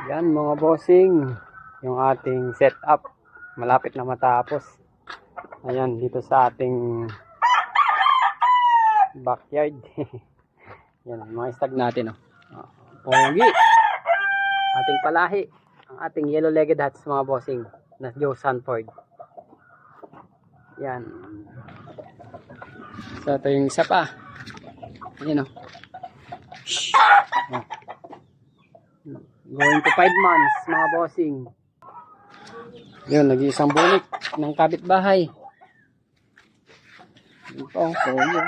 Yan mga bossing, yung ating setup malapit na matapos. Ayan, dito sa ating backyard. Yan, mga stag natin. Pogi. Ating palahi. Ang ating yellow-legged hats mga bossing na Joe Sanford. Yan. So, ito yung isa pa. Ayan o. Going to 5 months mga bossing. Yun, nag-iisang bulik ng kapitbahay. Ito, pogi.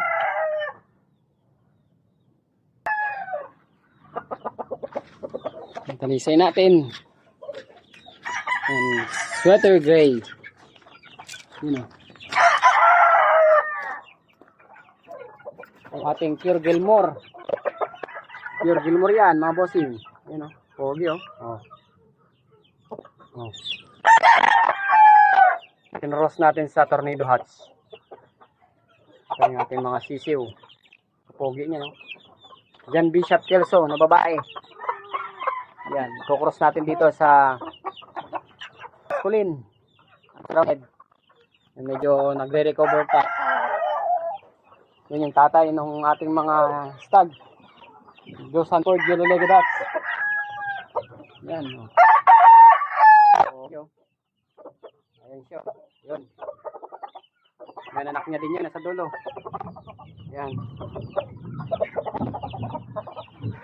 Talisay natin. And sweater gray. Yun o. Ang ating Pure Gilmore. Pure Gilmore yan mga bossing. Yun o. Pogi o. Tinross natin sa tornado hats. Ito yung ating mga sisiw. Pogi niya no. Jan Bishop Kelso na babae. Yan. Kukross natin dito sa kulin. Medyo nagre-recover pa. Yun yung tatay ng ating mga stag. Joe Sanford yellow-legged hats. Yan. Ayan siya. Yun. May anak niya din yun. Nasa dulo. Yan.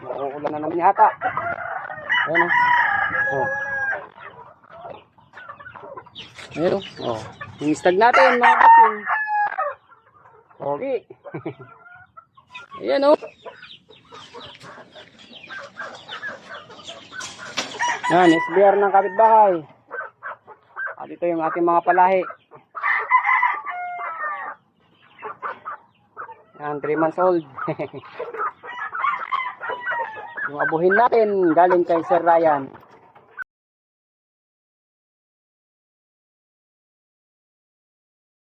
Mauulan na naman yata. Ayan o. Ayan o. Yung stag natin mga bossing. Okay. Ayan o. Yan, SBR ng kapitbahay. At ito yung ating mga palahi. Yan, 3 months old. Yung abuhin natin galing kay Sir Ryan.